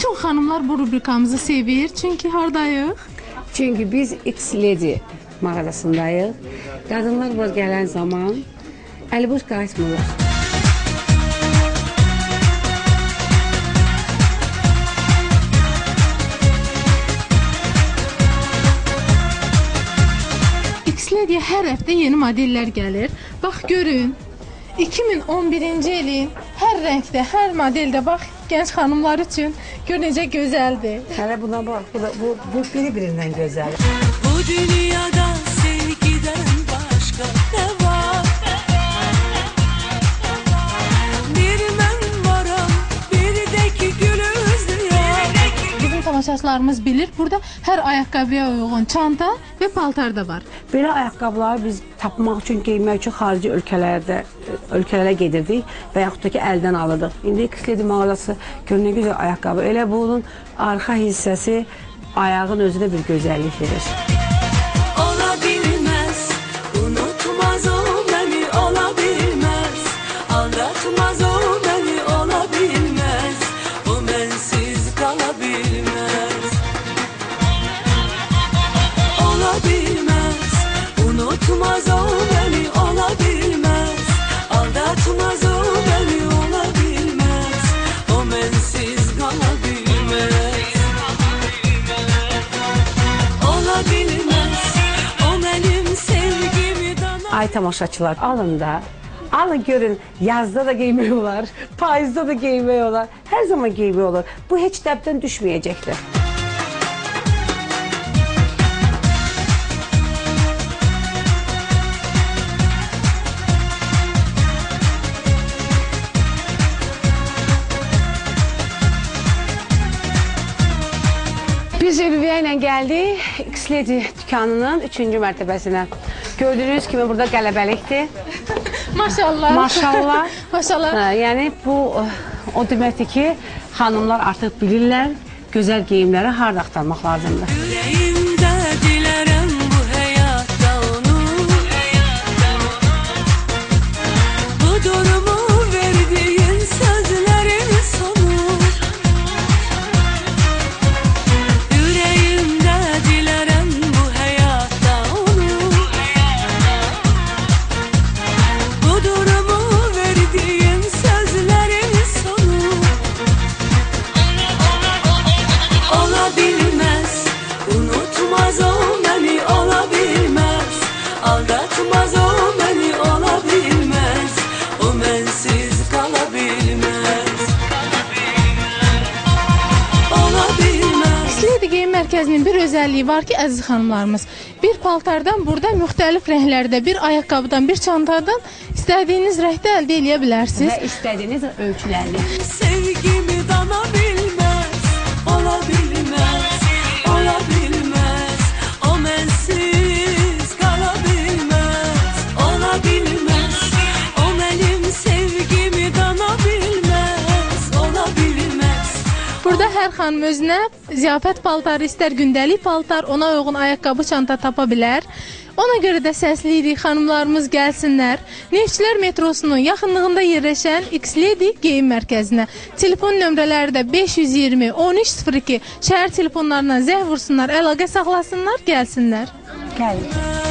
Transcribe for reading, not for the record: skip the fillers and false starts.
Bütün xanımlar bu rubrikamızı sevir. Çünkü hardayıq? Çünkü biz X-Lady mağazasındayıq. Qadınlar var gələn zaman əliboş qayıtmırlar. X-Lady'yə hər həftə yeni modeller gəlir. Bax görün. 2011-ci ilin hər rəngdə, hər modeldə bax gənc xanımlar üçün gör necə gözəldir. Hələ buna bax, bu biri-birindən gözəl. Bu dünyada sevgiden başka ne var? Bir mən varam, bir də ki gül üzlüyor. Bizim tamaşaçılarımız bilir, burada hər ayaqqabıya uyğun çanta və paltar da var. Belə ayaqqabıları biz tapmaq üçün, geymək üçün xarici ölkələrə gedirdik və yaxud da ki əldən alırdıq. İndi X-Lady mağazası gör nə gözəl ayaqqabı. Elə bunun arxa hissəsi ayağın özünə bir gözəllik verir. Ola bilmez, unutmaz o beni, ola bilmez. Aldatmaz o beni, ola bilmez. O bensiz kalabilmez. Ola bilmez, unutmaz o beni, ola bilmez. Aldatmaz o beni, ola bilmez. O bensiz kalabilmez. Ola bilmez, o benim sevgimi dana. Ay tamaşaçılar, alın görün, yazda da giymək olar, payızda da giymək olar, hər zaman giymək olar. Bu heç dəbdən düşməyəcəkdir. Biz Ebiviyə ilə gəldik X-Lady dükanının 3-cü mərtəbəsinə. Gördüyünüz kimi burada qələbəlikdir. Maşallah. Maşallah. Maşallah. Yəni bu o deməkdir ki, xanımlar artıq bilirlər gözəl geyimləri harda axtarmaq lazımdır. Yüreğimde dilerim bu hayatta onu. Bu durumu verdiğin sözlerin sonu. Yüreğimde dilerim bu hayatta onu. Bu durumu verdiğin sözlerin sonu. Ola bilmez, unutmaz o beni, ola bilmez. Aldatmaz o beni, ola bilmez. O bensiz kalabilmez. Ola bilmez. X-Lady geyim mərkəzinin bir özelliği var ki, əziz xanımlarımız, bir paltardan burada müxtəlif rənglərdə, bir ayaqqabıdan, bir çantadan istədiyiniz rəngdə əldə edə bilərsiniz. Və istədiyiniz ölçülərlə. Sevgimi dana bilmez, ola bilmez, ola bilmez. O bensiz kalabilmez, ola bilmez. O benim sevgimi dana bilmez, ola bilmez. Burada hər xanım özünə ziyafət paltarı, istər gündəlik paltar, ona uyğun ayaqqabı, çanta tapa bilər. Ona görə də səsləyirik, xanımlarımız gəlsinlər. Neftçilər metrosunun yaxınlığında yerləşən X-Lady geyim mərkəzinə. Telefon nömrələri də 520 1302 şəhər telefonlarına zəng vursunlar, əlaqə saxlasınlar, gəlsinlər. Gəlin.